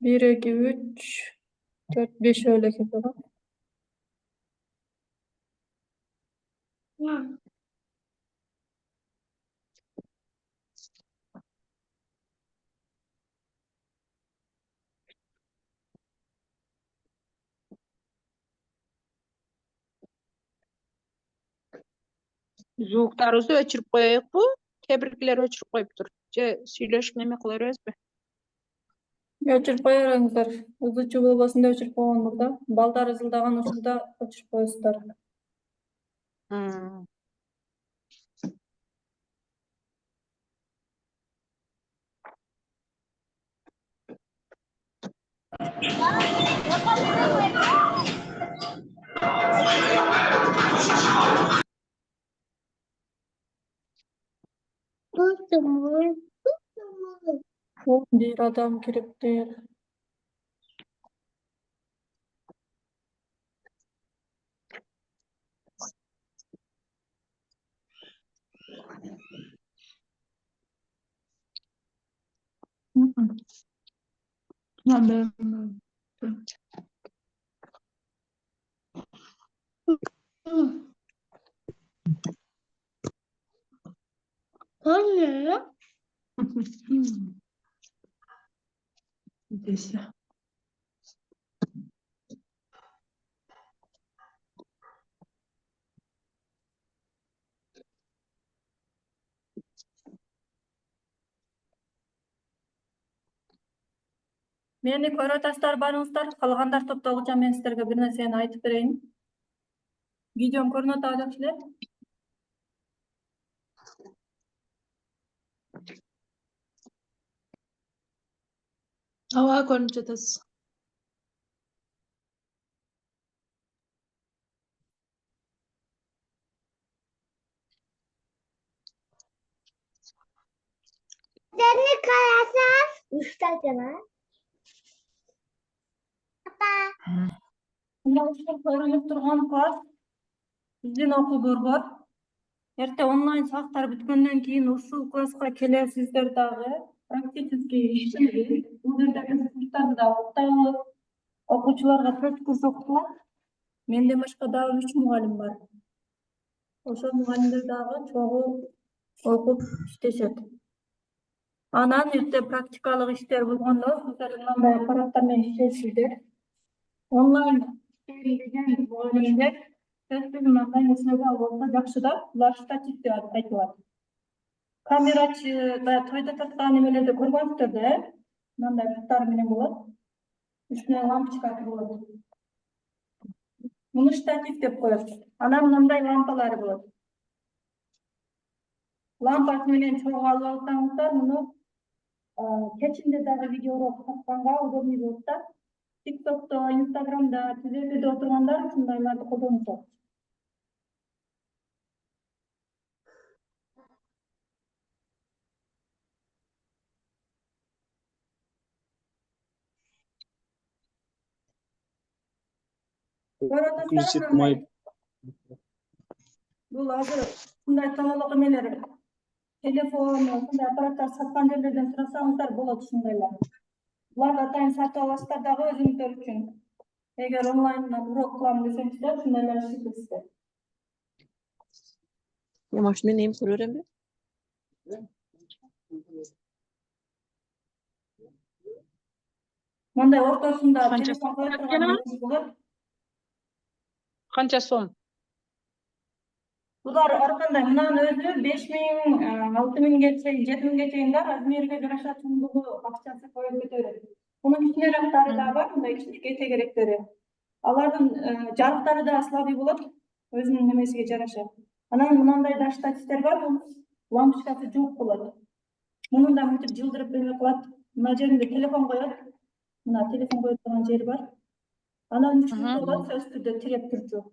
1, 2, 3, 4, 5 öyle keselim. Звуктарыбызды өчүрүп коелукпу? Кээ биркилер өчүрүп коюптур. Же сүйлөшүп неме кыла беребизби? Өчүрүп кое бериңиздер. Ызычуу болбосун деп өчүрүп койгондур да. Балдар ызылдаган учурда өчүрүп коесуздар. Бир адам кириптир. Мени көрүп атасыздар барыңыздар. Калгандар топтогуча мен сиздерге бир нерсени айтып берейин. Видеом көрүнүп атабы жакшы эле? Ооба, көрүнүп жатасыз. Seni karasız. Üstel cana. Көрүнүп турган класс биздин окуу борбор. Эрте онлайн сабактар бүткөндөн кийин ушул класска келесиздер дагы. Практически иштейбиз. Бул жерде биз курстарды да окутабыз. Окуучуларга 4 курс окутулат. Менден башка дагы 3 мугалим бар. Ошол мугалимдер дагы чогуу окуп иштешет. Анан эрте практикалык иштер болгондо сиздер мындай аппараттар менен иштейсиздер. Онлайн иштейбизден мугалимдер сөзсүз мындай нерселерди алып алса жакшы да. Булар штатив деп айтылат. Камерачы да тойдо тарткан немелерди көргөнсүздөр да, мындай буттар менен болот. Үстүнө лампочкасы болот. Муну штатив деп коет. Анан мындай лампалары болот. Лампасы менен чогуу алып алсаңыздар, муну кечинде дагы видео тартканга удобный болот да. TikTokто, Instagramда, Twitterде отургандар ушундайларды колдонушат. Включить мой. Бул азыр ушундай талаалык эмелер. Телефон, ушундай аппараттар саткан жерлерден сурасаңыздар болот ушундайлар. Буларды атайын сатып аласыздар дагы өзүңүздөр үчүн. Эгер онлайн урок кылам десеңиздер, ушундайлар иштетесиздер. Может, мен эми көрө беремби? Мындай ортосунда телефон кое турган болот. Канча сом? Булар ар кандай мынанын өзү 5000, 6000ге чейин, 7000ге чейин да размерге жараша чоңдугу акчасы коюп кете берет. Мунун кичинерээктери да бар, мындай кичинекей тегеректери. Алардын жарыктары да слабый болот, өзүнүн немесиге жараша. Анан мынандай да штативдер бар, лампочкасы жок болот. Мунун да мынтип жылдырып эме кылат. Мына жеринде телефон коет. Мына телефон коюп турган жери бар. Анан үчүнчү болот, сөзсүз түрдө тиреп турчу.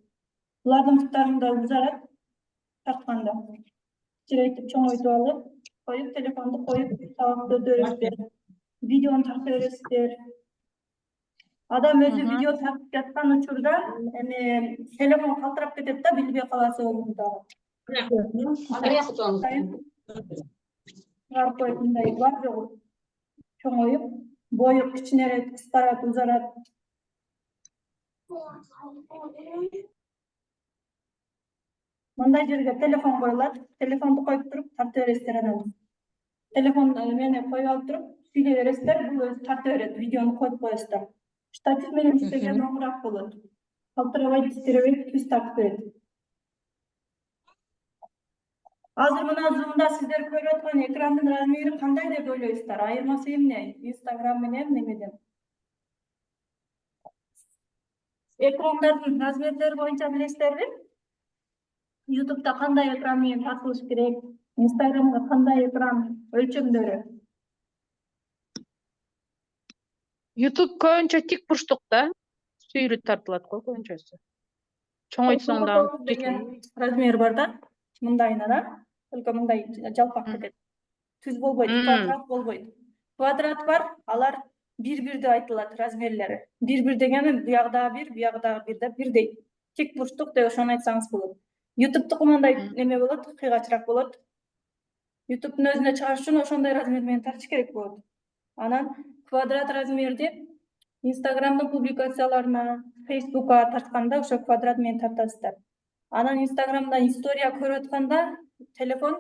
Булардын буттарын да узарат. Тартканда кичирейтип чоңойтуп алып, коюп телефонду коюп сабакты өтөрүңүздөр. Видеону тартып бересиздер. Адам өзү видео тартып жаткан учурда эми телефон калтырап кетет да, билбей каласы өзү дагы. Чыгарып коюп мындай бар жогу чоңоюп Бою кичинерээк, кыскарат, узарат. Мындай жерге телефон коюлат. Телефонду коюп туруп тарта бересиздер анан. Телефон мени коюп алып туруп сүйлөй бересиздер, бул өзү тарта берет, видеону коюп коесуздар. Штатив менен иштеген оңураак болот. Калтырабайт, титиребейт, түз тартып берет. Азыр мына Zoom'да сиздер көрүп аткан экрандын размери кандай деп ойлойсуздар? Айырмасы эмне? Instagram менен немеден? Экрандардын размерлери боюнча билесиздерби? YouTube'да кандай экран менен тартылыш керек? Instagram'га кандай экран өлчөмдөрү? YouTube көбүнчө тик бурчтукта сүйрү тартылат го көбүнчөсү. Чоңойтсоң да деген размер бар да, мындайына да, только мындай жалпак кетет. Түз болбойт, квадрат болбойт. Квадрат бар, алар бир-бирдей айтылат размерлери. Бир-бир дегени буягда бир, буягда бир да бирдей. Тик бурчтук деп ошону айтсаңыз болот. YouTube'дуку мындай неме болот, кыйгачыраак болот. YouTube'дун өзүнө чыгыш үчүн ошондой размер менен тартыш керек болот. Анан квадрат размерди Instagram'дын публикацияларына, Facebook'a тартканда ошо квадрат менен тартасыздар. Анан Instagram'да история көрүп атканда телефон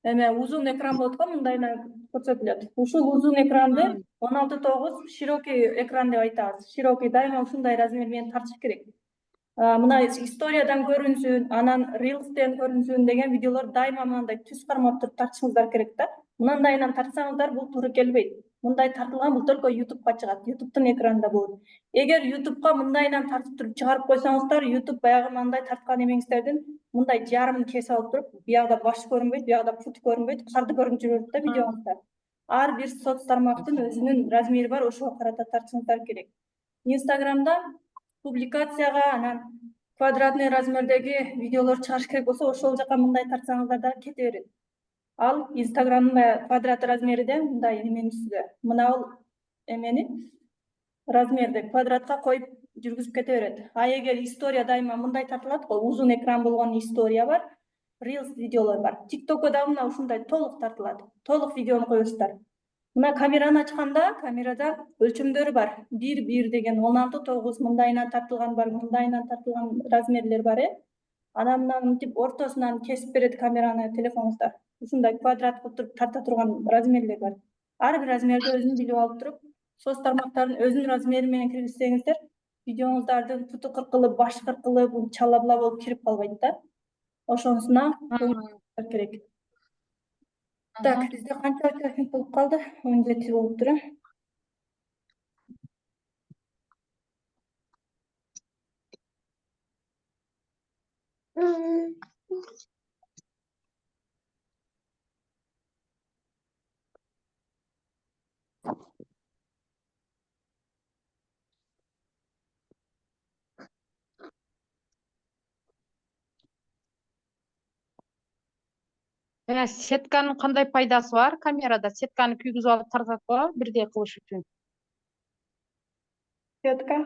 эме узун экран болот го, мындайына көрсөтүлөт. Ушул узун экранды 16:9 широкий экран деп айтабыз. Широкий дайыма ушундай размер менен тартыш керек. Мына историядан көрүнсүн, анан Reels'тен көрүнсүн деген видеолор дайыма мындай түз кармап туруп тартышыңыздар керек да. Мындайынан тартсаңыздар бул туура келбейт. Мындай тартылган бул только YouTube'га чыгат, YouTube'дун экранында болот. Эгер YouTube'га мындайынан тартып туруп чыгарып койсоңуздар, YouTube баягы мындай тарткан эмеңиздердин мындай жарымын кесип алып туруп, биягда баш көрүнбөйт, биягда пут көрүнбөйт, карды көрүнүп жүрөт да видеоңузда. Ар бир соц тармактын өзүнүн размери бар, ошого карата тартышыңыздар керек. Instagram'да публикацияга анан квадратный размердеги видеолор чыгарыш керек болсо, ошол жака мындай тартсаңыздар да кете берет. Ал Instagram'да квадрат размериде мындай эменин үстүдө. Мына ал эмени размерди квадратка коюп жүргүзүп кете берет. А эгер история дайыма мындай тартылат го, узун экран болгон история бар, Reels видеолор бар. TikTok'ко да мына ушундай толук тартылат. Толук видеону коесуздар. Мына камераны ачканда, камерада өлчөмдөрү бар. 1:1 деген 16:9 мындайынан тартылган бар, мындайынан тартылган размерлер бар, Анан мына мынтип ортосунан кесип берет камераны телефонуңуздар. Ушундай квадрат кылып туруп тарта турган размерлер бар. Ар бир размерди өзүн билип алып туруп, соц тармактарын өзүнүн размери менен киргизсеңиздер, видеоңуздардын путу кыркылып, баш кыркылып, чала-бла болуп кирип калбайт да. Ошонусуна керек. Так, бизде канча участник болуп калды? 17 болуптур, Сетканын кандай пайдасы бар? Камерада сетканы күйгүзүп алып тартат го, бирдей кылыш үчүн. Сетка.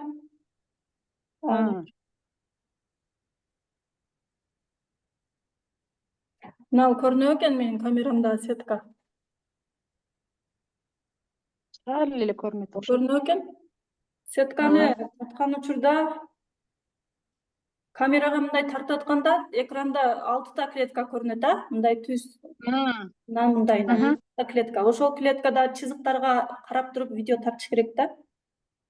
Мына көрүнөт экен менин камерамда сетка. Ал эле көрүнөт окшойт. Көрүнөт экен. Сетканы таткан учурда камерага мындай тартып атканда экранда 6 клетка көрүнөт, мындай түз. Мындайына клетка. Ошол клеткада чызыктарга карап туруп видео тартыш керек да.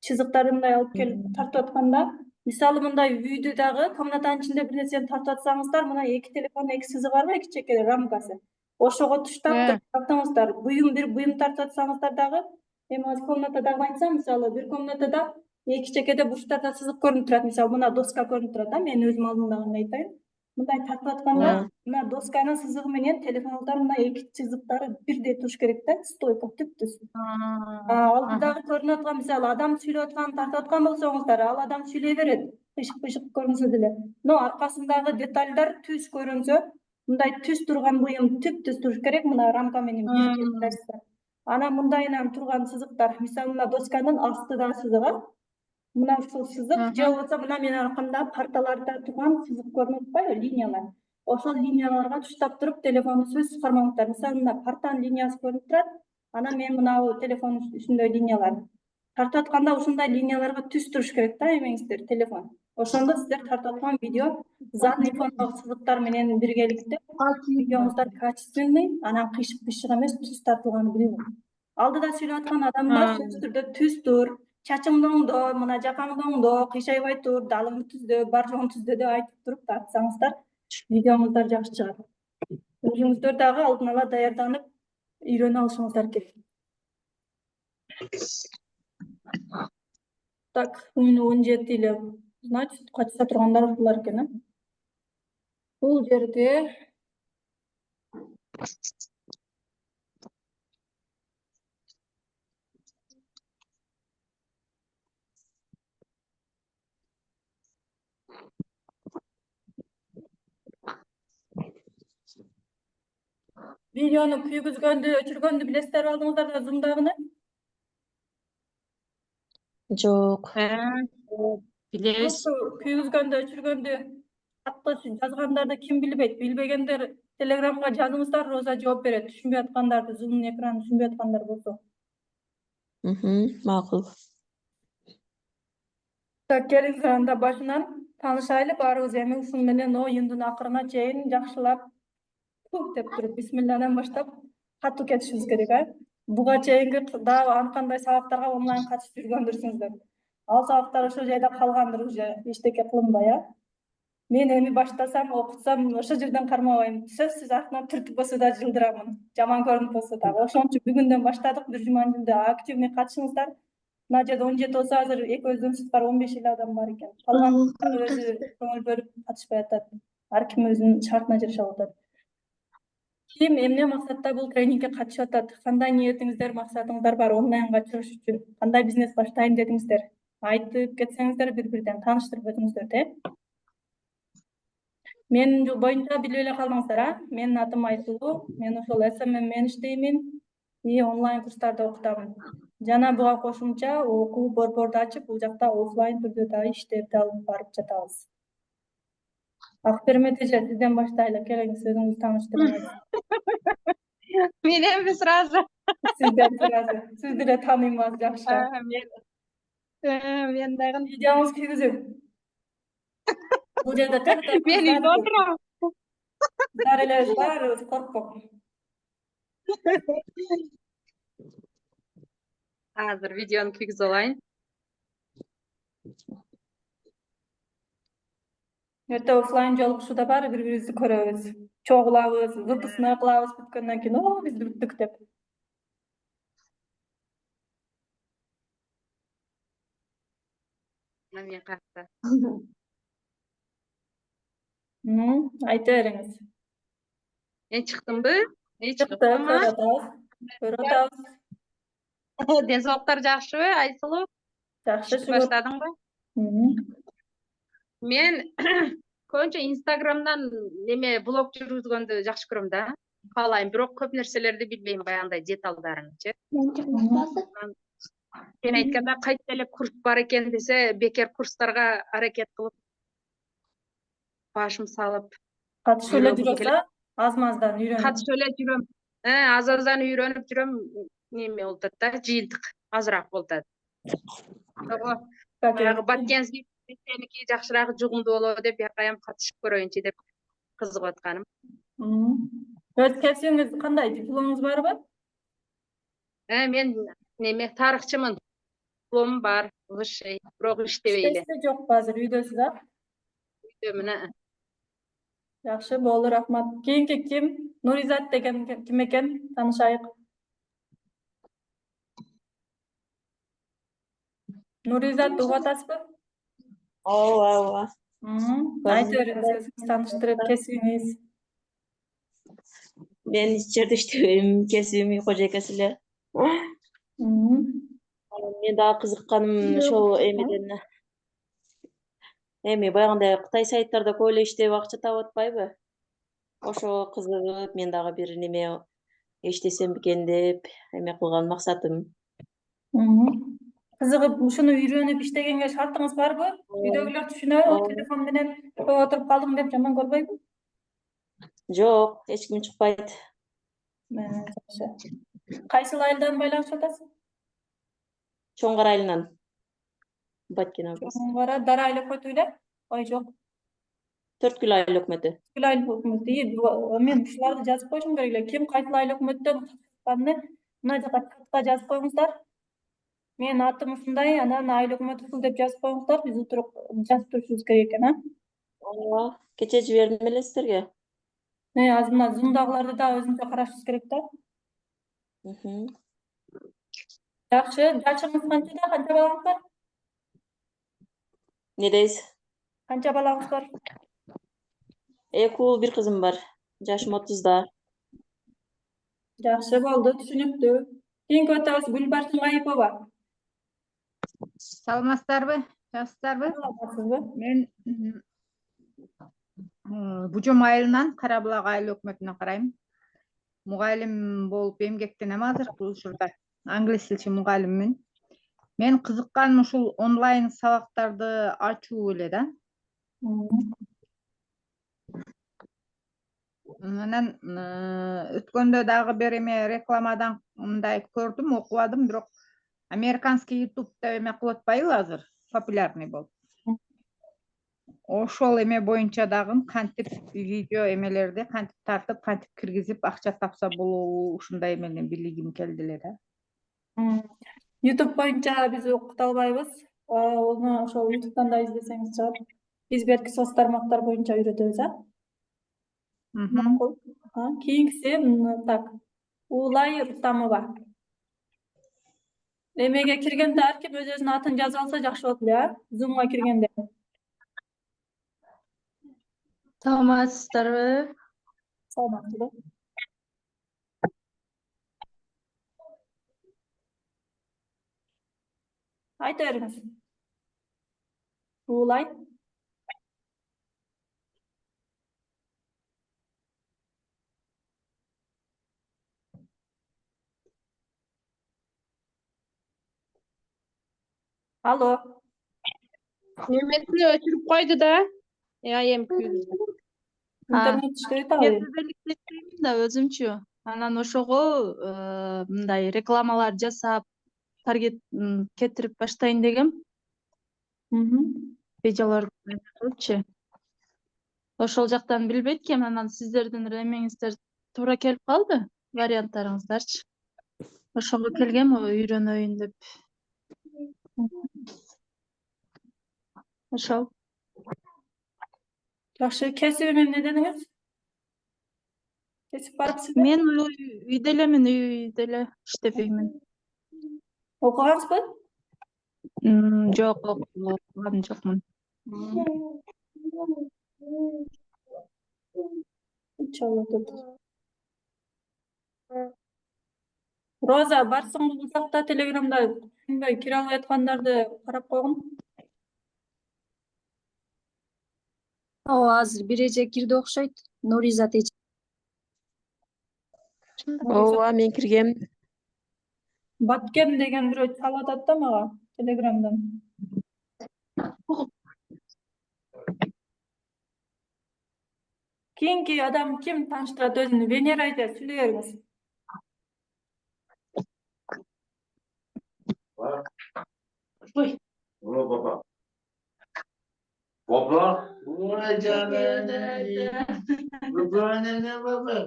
Чызыктарды мындай алып келип тартып атканда, мисалы мындай үйдү дагы комнатанын ичинде бир нерсени тартып атсаңыздар, мына эки телефондун эки сызыгы барбы, эки чекеде рамкасы. Ошого туштап тартаңыздар. Бир буюм тартып атсаңыздар дагы, эми азыр комнатадагы айтсам, мисалы бир комнатада эки чекеде бурчтарда сызык көрүнүп турат, мисалы мына доска көрүнүп турат да, мен өзүм алдымдагыны айтайын. Мындай тартып атканда, мына досканын сызыгы менен телефондун мына эки чызыктары бирдей туруш керек да, стойка түп-түз. Алдыдагы көрүнүп аткан, мисалы адам сүйлөп атканын тартып аткан болсоңуздар, ал адам сүйлөй берет, кыйшык көрүнсө деле. Но аркасындагы детальдар түз көрүнсө, мындай түз турган буюм түп-түз туруш керек, мына рамка менен бирдей турасыздар. Анан мындайынан турган сызыктар, мисалы мына досканын астыдагы сызыгы, мына ушул сызык, же болбосо мына менин аркамдагы парталарда турган сызык көрүнүп атпайбы, линиялар. Ошол линияларга туштап туруп телефонду сөзсүз кармаңыздар. Мисалы мына партанын линиясы көрүнүп турат, Анан мен мынабу телефон үстүндөй линиялар тартып атканда ушундай линияларга түз туруш керек да эмеңиздер телефон. Ошондо сиздер тартып аткан видео задний фондогу сызыктар менен биргеликте видеоңуздар качественный, анан кыйшык бышык эмес, түз тартылганы билингин. Алдыда сүйлөп аткан адамдар сөзсүз түрдө түз тур, чачыңды оңдо, мына жакаңды оңдо, кыйшайбай тур, далыңды түздө, бар жогун түздө деп айтып туруп тартсаңыздар, видеоңуздар жакшы чыгат. Өзүңүздөр дагы алдын ала даярданып үйрөнүп алышыңыздар керек. Так, 17 эле. Значит, качса тургандар ушулар экен, э? Бул жерде видеону күйгүзгөндү, өчүргөндү билесиздерби алдыңыздарда Zoom'дагыны? Жок. Билебиз. Күйгүзгөндү, өчүргөндү, катты жазгандарды ким билбейт? Билбегендер Telegramга жазыңыздар, Роза жооп берет. Түшүнбөй аткандарды, Zoom'ун экранын түшүнбөй аткандар болсо. Макул. Так, келиңиздер анда башынан таанышайлы баарыбыз эми ушун менен оюндун акырына чейин жакшылап деп туруп бисмилладан баштап катуу кетишибиз керек, а? Буга чейинки дагы ар кандай сабактарга онлайн катышып жүргөндүрсүңүздөр. Ал сабактар ошол жерде калгандыр уже, эчтеке кылынбай, а? Мен эми баштасам, окутсам, ошол жерден кармабайм. Сөзсүз артынан түртүп болсо да жылдырамын. Жаман көрүнүп болсо дагы. Ошон үчүн бүгүндөн баштадык, бир жума жүндө активный катышыңыздар. Мына жерде 17 болсо азыр экөөбүздөн сырткары 15 эле адам бар экен. Калгандары өзү көңүл бөлүп катышпай атат. Ар ким өзүнүн шартына жашап атат. Ким эмне максатта бул тренингге катышып атат? Кандай ниетиңиздер, максатыңыздар бар онлайнга чыгыш үчүн? Кандай бизнес баштайм дедиңиздер? Айтып кетсеңиздер бири-бириден тааныштырып өтүңүздөр, Мен боюнча билип эле калдыңыздар, а? Менин атым Айтылуу. Мен ошол SMM мен иштеймин и онлайн курстарды окутамын. Жана буга кошумча окуу борборду ачып, бул жакта оффлайн түрдө да иштерди алып барып жатабыз. Акбермет эже, сизден баштайлы. Келиңиз, өзүңүздү тааныштырыңыз. Мен эми сразу. Сизден сразу. Сизди эле тааныйм азыр жакшыраак. Мен дагы. Видеоңуз күйгүзүп. Бул жерде так Мен үйдө отурам. кыздар элебиз баарыбыз коркпок. Азыр видеону күйгүзүп алайын. Эртең оффлайн жолугушууда баары бири-бирибизди көрөбүз. Чогулабыз, выпускной кылабыз бүткөндөн кийин, биз бүттүк деп. Мен катта. Айта бериңиз. Мен чыктымбы? Чыкты, көрүп атабыз. Ден соолуктар жакшыбы, Айсылуу? Жакшы, шүгүр. Баштадыңбы? Мен көбүнчө Инстаграмдан неме блог жүргүзгөндү жакшы көрөм да. Каалайм, бирок көп нерселерди билбейм, баягындай деталдарын,чы. Сен айтканда кайсы эле курс бар экен десе, бекер курстарга аракет кылып, башым салып, Катышып эле жүрөсү, аз-маздан үйрөнүп. катышып эле жүрөм. Аз-аздан үйрөнүп жүрөм, неме болуп атат да, жыйынтык азыраак болуп атат. Баягы Баткенский меники жакшыраак жугумдуу болобу деп, бияка катышып көрөйүнчү деп кызыгып атканым. Өз кесибиңиз кандай? Дипломуңуз барбы? Мен неме тарыхчымын. Дипломум бар, высший, бирок иштебейли. Иштейсизби, жокпу азыр үйдөсүз, а? Үйдөмүн. Жакшы, болду, рахмат. Кийинки ким? Нуризат деген ким экен? Таанышайык. Нуризат угуп атасызбы? Ооба. Айта бериңиз, өзүңүздү тааныштырып, кесибиңиз. Мен эч жерде иштебейм, кесибим үй кожойкасы эле. Мен дагы кызыкканым ошол эмеден. Эми баягындай Кытай сайттарда көп эле иштеп акча таап атпайбы? Ошого кызыгып, мен дагы бир неме иштесем бекен деп эме кылган максатым. Кызыгып, ушуну үйрөнүп иштегенге шартыңыз барбы? Үйдөгүлөр түшүнөбү? Телефон менен отуруп калдым деп жаман көрбөйбү? Жок, эч ким чыкпайт. Жакшы. Кайсыл айылдан байланышып атасың? Чоңгар айылынан. Баткен областы. Чоңгара Дара айыл өкмөтү эле? Ой, жок. Төрткүл айыл өкмөтү. Бүткүл айыл өкмөтү. Мен ушуларды жазып коюшум керек эле. Ким кайсыл айыл өкмөттөн чыкканын мына жака чатка жазып коюңуздар. Менин атым ушундай, анан айыл өкмөтү ушул деп жазып коюңуздар. Биз отуруп жазып турушубуз керек экен, Ооба, кече жибердим эле сиздерге. Азыр мына Zoom'дагыларды да өзүнчө карашыбыз керек да. Жакшы, жашыңыз канчада, канча балаңыз бар? Не дейсиз? Канча балаңыз бар? 2 уул, 1 кызым бар. Жашым 30да. Жакшы болду, түшүнүктүү. Кийинки өтөбүз Гүлбарчын Айыпова. Саламатсыздарбы, жакшысыздарбы? Саламатсызбы? Мен Бужом айылынан Кара Булак айыл өкмөтүнө карайм. Мугалим болуп эмгектенем азыркы учурда. Англис тилчи мугалиммин. Мен кызыкканым ушул онлайн сабактарды ачуу эле да. Анан өткөндө дагы бир эме рекламадан мындай көрдүм, окубадым, бирок американский YouTube деп эме кылып атпайбы азыр, популярный болуп. Ошол эме боюнча дагы кантип видео эмелерди кантип тартып, кантип киргизип акча тапса болобу, ушундай эмени билгим келди эле да. YouTube боюнча биз окута албайбыз. Оны ошол YouTube'дан да издесеңиз чыгат. Биз берки соц тармактар боюнча үйрөтөбүз, Макул. Кийинкиси так. Уулай Рустамова. Эмеге киргенде ар ким өзүнүн атын жазып алса жакшы болот эле, Zoom'га киргенде. Саламатсыздарбы? Саламатсызбы? Айта бериңиз. Уулай. Алло. Неметini өчүрүп койду да. Айым күйдү. Интернет иштебейт Мен абы. сиздердикти иштеймин да өзүмчү. Анан ошого мындай рекламалар жасап, таргет кетирип баштайын дегем. Видеолорчу. Ошол жактан билбейт экенмин, анан сиздердин эмеңиздер туура келип калды, варианттарыңыздарчы. Ошого келгем, үйрөнөйүн деп. Ошол. Жакшы, кесиби эмне дедиңиз? Кесип барыпсызбы? Мен үйдө элемин, үйдө эле иштебеймин. Окугансызбы? Жок, окуган жокмун. Роза, барсың бул жакта Телеграмда түшүнбөй кире албай аткандарды карап койгун. Ооба, азыр бир эже кирди окшойт. Нуриза эже. Ооба, мен киргем. Баткен деген бирөө чалып атат да мага Телеграмдан. Кийинки адам ким тааныштырат өзүнү? Венера эже, сүйлөй бериңиз. Ой. Баба. Baba. Ой, canım. Baba ne baba?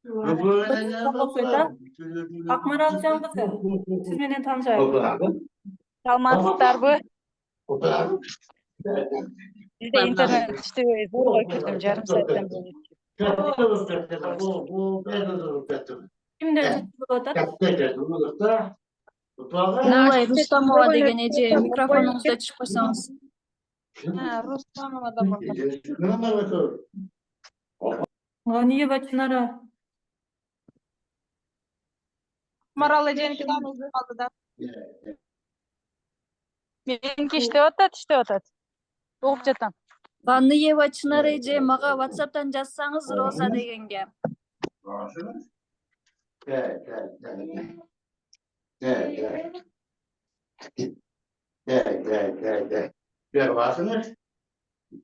Baba ne baba? Акмарал Жан кызы, сиз менен таанышайык. Саламатсыздарбы? Baba. Бизде интернет иштебей зорго кирдим, жарым сааттан бери. Кимдер болуп атат? Уулай Рустамова деген эже, микрофонуңузду ачып койсоңуз. Рустамова да бар. Ганиева Чынара. Марал эженики да өзү калды да. Меники иштеп атат. Угуп жатам. Ганиева Чынара эже, мага WhatsApp'тан жазсаңыз Роза дегенге.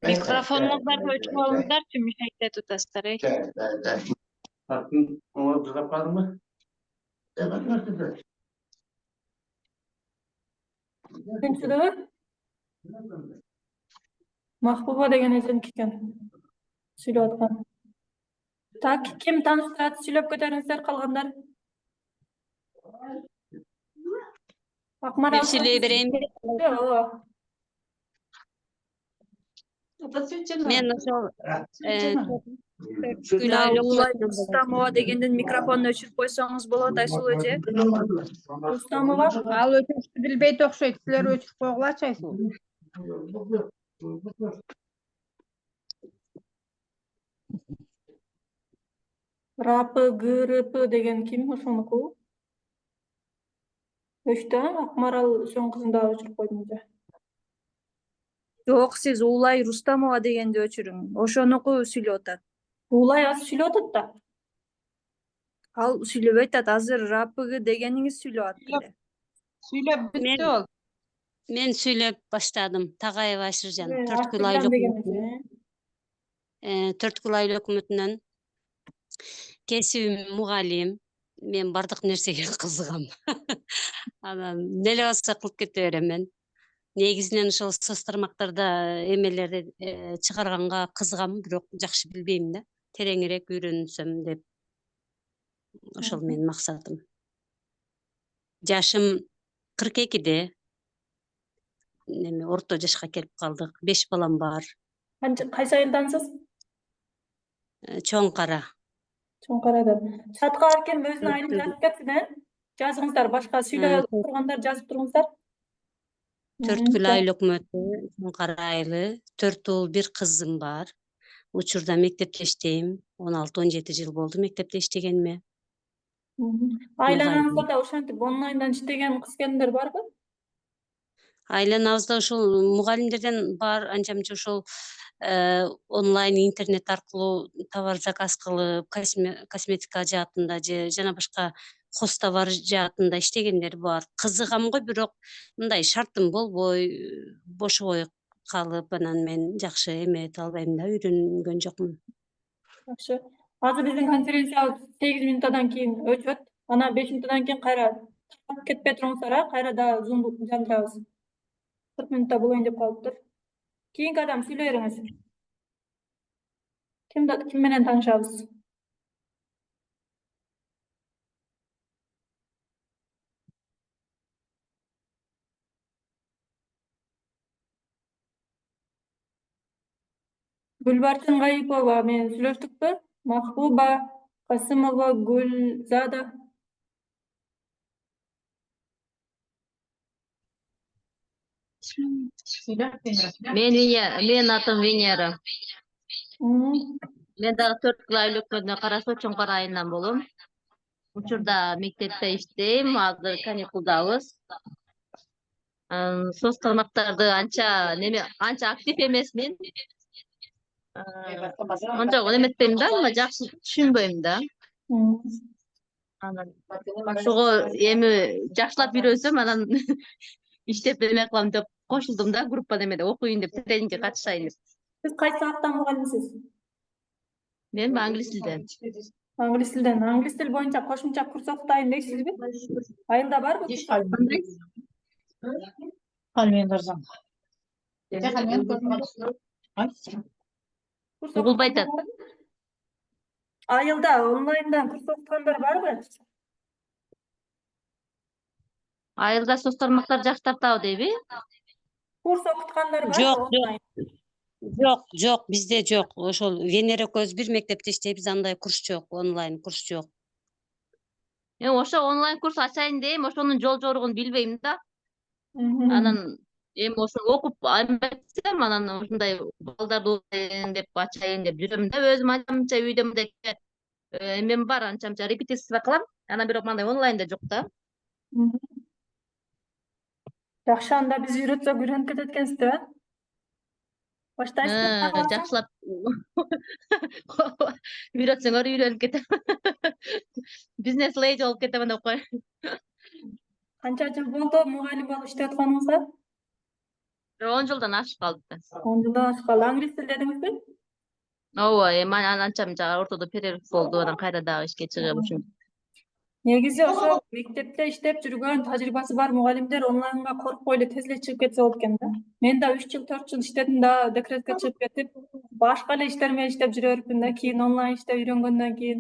Микрофонуңуздарды өчүп алыңыздарчы, мешайт айтып атасыздар. Onu düzeltmedin mi? Üçüncüdür. Mahbuba деген эженики экен. Сүйлөп аткан. Так, ким тааныштырат? Сүйлөп көтөрүңүздөр калгандар. Акмарал. Сөйлей берейин. Ооба. Мен ошол Рустамова дегенден микрофонун өчүрүп койсоңуз болот Айсул эже. Рустамова. Ал өчүрүштү билбейт окшойт. Силер өчүрүп койгулачы Айсул. Рапы, ГРП деген ким ошонуку? Өчтө, Акмарал ошонун кызын дагы өчүрүп койдум же. Жок, сиз Уулай Рустамова дегенди өчүрүң. Ошонуку сүйлөп атат. Уулай азыр сүйлөп атат да. Ал сүйлөбөй атат. Азыр РАПГ дегениңиз сүйлөп атты эле. Сүйлөп бүттү ол. Мен сүйлөп баштадым. Тагаева Ашыржан. Төрткүл айыл өкмөтүнөн кесибим мугалим. Мен бардык нерсеге кызыгам. Анан деле болсо кылып кете берем мен. Негизинен ошол соц тармактарда эмелерди чыгарганга кызыгам, бирок жакшы билбейм да. Тереңирээк үйрөнсөм деп. Ошол менин максатым. Жашым 42-де. Орто жашка келип калдык. 5 балам бар. Кайсы айылдансыз? Чоң Кара. Чоң Карадан. Чатка аркен өзүнүн айылын жазып кетсин, жазыңыздар, башка сүйлөп тургандар жазып туруңуздар. Төрткүл айыл өкмөтү, Чоң Кара айылы, 4 уул, 1 кызым бар. Учурда мектепте иштейм. 16-17 жыл болду мектепте иштегениме. Айланаңызда да ошентип онлайндан иштеген кыз-келиндер барбы? Айланабызда ошол мугалимдерден бар, анча-мынча ошол онлайн интернет аркылуу товар заказ кылып, косметика жаатында же жана башка хоз товар жаатында иштегендер бар. Кызыгам го, бирок мындай шартым болбой, бошобой калып, анан мен жакшы эмети албайм да, үйрөнгөн жокмун. Жакшы. Азыр биздин конференциябыз 8 минуттан кийин өчөт. Анан 5 минуттан кийин кайра кетпей туруңуздар, кайра да зумду жандырабыз. 40 минутта болоюн деп калыптыр. Кийинки адам сүйлөй бериңиз. Ким менен таанышабыз? Гүлбарчын Гайыпова менен сүйлөштүкпү? Махбуба Касымова Гүлзада. Мен атым Венера. Мен дагы Төрткүл айыл өкмөтүнө карашуу Чоң Кара айылынан болом. Учурда мектепте иштейм, азыр каникулдабыз. Соц тармактарды анча актив эмесмин. Анча эметпейм да, жакшы түшүнбөйм да. Анан ошого эми жакшылап үйрөнсөм, анан иштеп эме кылам деп кошулдум да, группа немеде окуйын деп, тренингге катышайын деп. Сиз кайсы сабактан мугалимсиз? Мен англис тилден. Англис тилден. Англис тил боюнча кошумча курс окутайын дейсизби? Айылда барбы? Угулбай атат. Айылда онлайндан курс окуткандар барбы? Айылда соц тармактар жакшы тартабы дейби? Курс окуткандар барбы? Жок, бизде жок. Ошол Венера экөөбүз бир мектепте иштейбиз, андай курс жок, онлайн курс жок. Ошо онлайн курс ачайын дейм, ошонун жол жоругун билбейм да. Анан эми ошо окуп айтсам, анан ушундай балдарды деп ачайын деп жүрөм да, өзүм анча үйдө мындай эмем бар, анча репетиция кылам. Анан бирок мындай онлайнда жок да. Жакшы, анда биз үйрөтсөк үйрөнүп кетет экенсиз, баштайсызбы? Жакшылап үйрөтсөңөр үйрөнүп кетем. Бизнес леди болуп кетем деп кой. Канча жыл болду мугалим болуп иштеп атканыңызга? 10 жылдан ашып калды. 10 жылдан ашып калды. Англис тил дедиңизби? Ооба, анча ортодо перерыв болду, анан кайра дагы ишке чыгып ушун. Негизи ошо мектепте иштеп жүргөн тажрыйбасы бар мугалимдер онлайнга коркпой эле тез эле чыгып кетсе болот экен да. Мен да 3 жыл 4 жыл иштедим да, декретке чыгып кетип, башка эле иштер менен иштеп жүрө берипмин да. Кийин онлайн иштеп үйрөнгөндөн кийин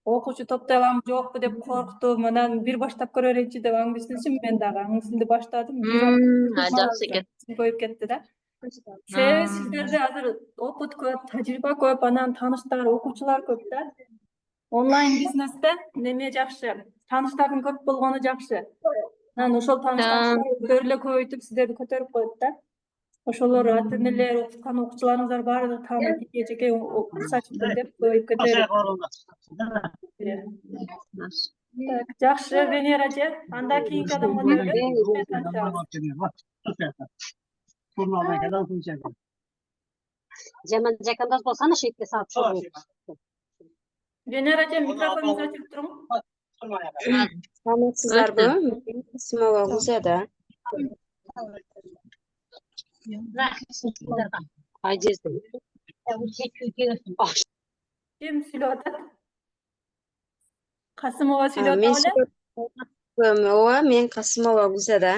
окуучу топтой аламбы жокпу деп корктум. Анан бир баштап көрө берейинчи деп аң билсинчи мен дагы аң билсинди баштадым. Бир жакшы экен. көбөйүп кетти да. Себеби сиздерде азыр опыт көп, тажрыйба көп, анан тааныштар, окуучулар көп да. Онлайн бизнесте неме жакшы, тааныштардын көп болгону жакшы. Анан ошол тааныштарды өздөрү эле көбөйтүп сиздерди көтөрүп коет да. Ошолор ата энелер, окуткан окуучуларыңыздар баардыгы таанып жеке курс ачыптыр деп көбөйүп кете берет. Так, жакшы Венера эже, анда кийинки адамга Жаман жакандаш болсана шетке салып чыгып. Венера эже, микрофонуңду ачып туруң. Саламатсыздарбы? Исмова Гузада. Айдездин. Ким сүйлөп атат? Касымова сүйлөп атабы эле? Ооба, мен Касымова Гузада.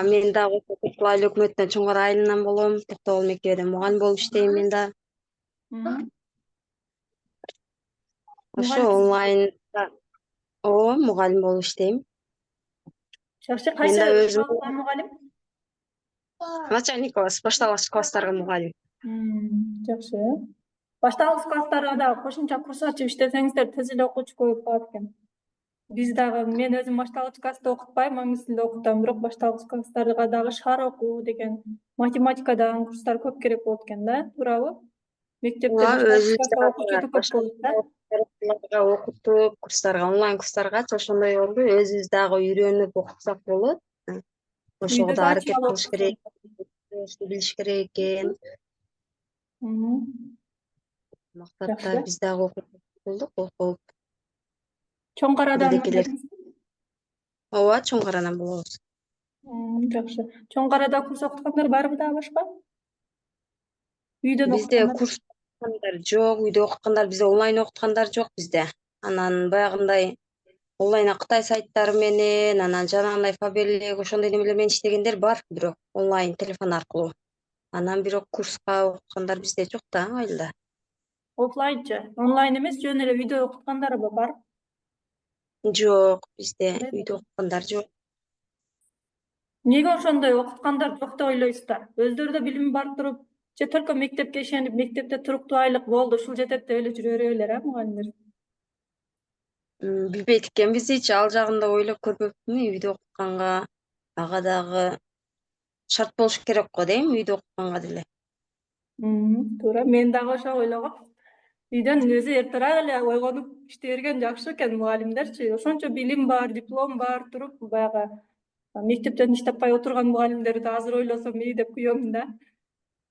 Мен дагы Түрк айыл өкмөтүнөн чоңгур айылынан болом. Токтогул мектебинде мугалим болуп иштейм мен да. Ошо онлайн ооба, мугалим болуп иштейм. Жакшы, Мен кайсы да өзүм класска мугалим? начальник класс, башталгыч класстарга мугалим. Жакшы. Башталгыч класстарга да кошумча курс ачып иштесеңиздер тез эле окуучу көбөйүп калат экен. Биз дагы мен өзүм башталгыч класста окутпайм, аң тилде окутам, бирок башталгыч класстарга дагы шаар окуу деген математикадан курстар көп керек болот экен да, туурабы? Мектепте башталгыч класста окуучу да көп болот да. Окутуп, курстарга, онлайн курстаргачы ошондой болду. Өзүбүз дагы үйрөнүп окутсак болот. Ошого да аракет кылыш керек, билиш керек экен. Максатта биз дагы окуп болдук, окуп. Чоң Карадан Ооба, Чоң Карадан болобуз. Жакшы. Чоң Карада курс окуткандар барбы дагы башка? Үйдөн Бизде курс окуткандар жок, үйдө окуткандар, бизде онлайн окуткандар жок бизде. Анан баягындай онлайн Кытай сайттары менен, анан жанагындай Фаберлик ошондой немелер менен иштегендер бар, бирок онлайн телефон аркылуу. Анан бирок курска окуткандар бизде жок да айылда. Офлайнчы, онлайн эмес, жөн эле үйдө окуткандар бар? Жок, бизде үйдө окуткандар жок. Неге ошондой окуткандар жок деп ойлойсуздар? Өздөрүдө билими бар туруп, же только мектепке ишенип, мектепте туруктуу айлык болду, ушул жетет деп эле жүрө беребелер, мугалимдер? Билбейт экенбизчи, ал жагын да ойлоп көрбөппүнбү, үйдө окутканга ага дагы шарт болуш керек го дейм, үйдө окутканга деле. Туура, мен дагы ошо ойлогом. Үйдөн өзү эртерээк эле ойгонуп иштей берген жакшы экен мугалимдерчи. Ошончо билим бар, диплом бар туруп, баягы мектептен иш таппай отурган мугалимдерди азыр ойлосом ии деп күйөмүн да.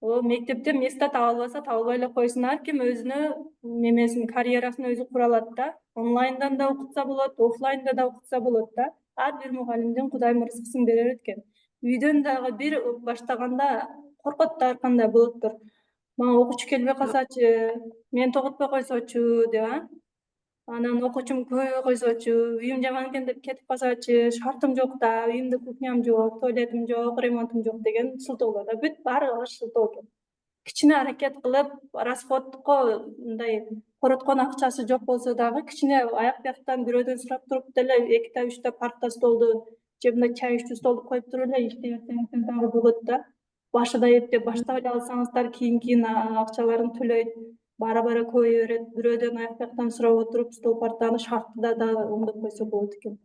О, мектепте место табылбаса табылбай эле койсун, ар ким өзүнө немесин, карьерасын өзү кура алат да. Онлайндан да окутса болот, офлайнда да окутса болот да. Ар бир мугалимдин Кудайым ырзыксын бере берет экен. Үйдөн дагы бир баштаганда коркот да ар кандай болоттур. Мага окуучу келбей калсачы, мен тоготпой койсочу деп, анан окуучум көбөйбөй койсочу, үйүм жаман экен деп кетип калсачы, шартым жок да, үйүмдө кухням жок, туалетим жок, ремонтум жок деген шылтоолор да, бүт баары шылтоо экен. Кичине аракет кылып, расходко мындай короткон акчасы жок болсо дагы, кичине аяк бияктан бирөөдөн сурап туруп деле 2-3 паркта столду, же мындай чай ичүү столду коюп туруп эле иштей берсеңиздер дагы болот да. Башыда эптеп баштап эле алсаңыздар, кийин акчаларын төлөйт, бара-бара көбөйө берет. Бирөөдөн аяк бияктан сурап отуруп, стол партаны шартты да оңдоп койсо болот экен.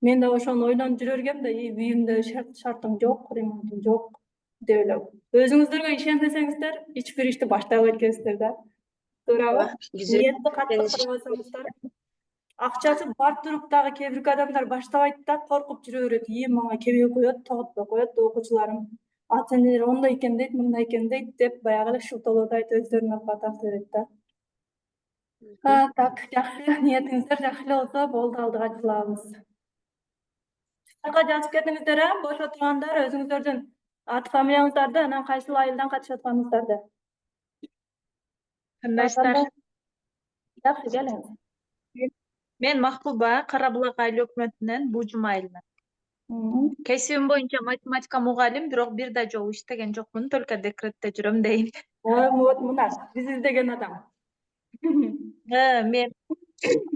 Мен да ошону ойлонуп жүрө бергем да, үйүмдө шартым жок, ремонтум жок деп эле. Өзүңүздөргө ишенбесеңиздер, эч бир ишти баштай албайт экенсиздер да. Туурабы? Ниетти катты кылбасаңыздар, акчасы бар туруп дагы кээ бир адамдар баштабайт да, коркуп жүрө берет. Мага келбей коет, тоготпой коет окуучуларым. Ата энелер ондой экен дейт, мындай экен дейт деп баягы эле шылтоолорду айтып өздөрүнө батак берет да. Так, жакшы, ниетиңиздер жакшы эле болсо болду, алдыга жылабыз. Жазып кетиңиздер, бош отургандар, өзүңүздөрдүн аты фамилияңыздарды, анан кайсыл айылдан катышып атканыңыздарды. Кандайсыздар? Жакшы, келиңиз. Мен Макбуба, Кара Булак айыл өкмөтүнөн Бужум айылынан. Кесибим боюнча математика мугалим, бирок бир да жолу иштеген жокмун, только декретте жүрөм дейин. Вот мына биз издеген адам. Мен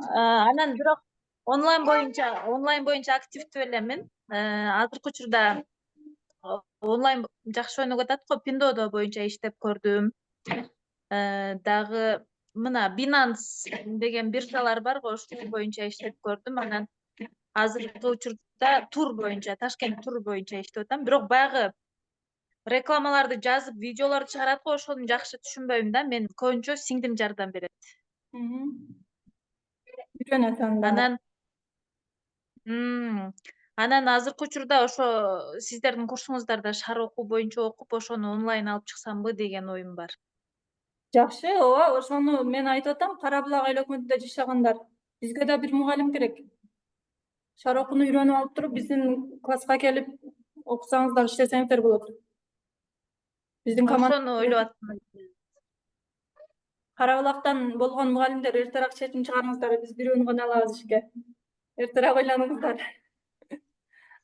анан бирок онлайн боюнча активдүү элемин. Азыркы учурда онлайн жакшы ойноп атат го, Pinduoduo боюнча иштеп көрдүм. Дагы мына Binance деген биржалар бар го, ошол боюнча иштеп көрдүм. Анан азыркы учурда тур боюнча, Ташкент тур боюнча иштеп атам. Бирок баягы рекламаларды жазып, видеолорду чыгарат го, ошону жакшы түшүнбөйм да. Мен көбүнчө сиңдим жардам берет. Үйрөнөт анда. Анан азыркы учурда ошо сиздердин курсуңуздарда шаар окуу боюнча окуп, ошону онлайн алып чыксамбы деген оюм бар. Жакшы, ооба, ошону мен айтып атам, Кара Булак айыл өкмөтүндө жашагандар. Бизге да бир мугалим керек. Шаар окууну үйрөнүп алып туруп, биздин класска келип окусаңыздар, иштесеңиздер болот. Биздин команда Ошону ойлоп аттым. Кара Булактан болгон мугалимдер эртерээк чечим чыгарыңыздар, биз бирөөнү гана алабыз ишке. Эртерээк ойлонуңуздар.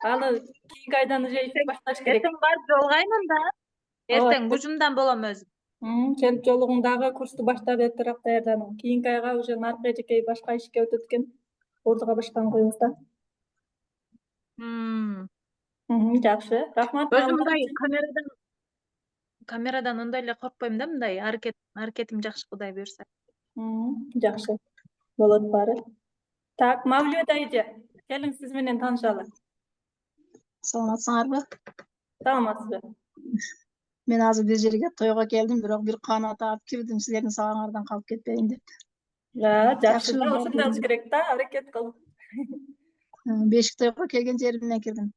Аны кийинки айдан уже иштеп башташ керек. Эртең барып жолугаймын да. Эртең Бужумдан болом өзүм. Келип жолугуң дагы курсту баштап эртерээк даярданып, кийинки айга уже наркы эжеке башка ишке өтөт экен. Ордуга баштан коюңуз да. Жакшы. Рахмат. Өзүм мындай камерадан ондай эле коркпойм да, мындай аракетим жакшы, Кудай буйрса. Жакшы. Болот баары. Так, Мавлюда эже, келиң сиз менен таанышалы. Саламатсыңарбы? Саламатсызбы? Мен азыр бир жерге тойго келдим, бирок бир канат алып кирдим, силердин сабагыңардан калып кетпейин деп. Жакшы да, ошондой кылыш керек да, аракет кылып. Бешик тойго келген жеримден кирдим.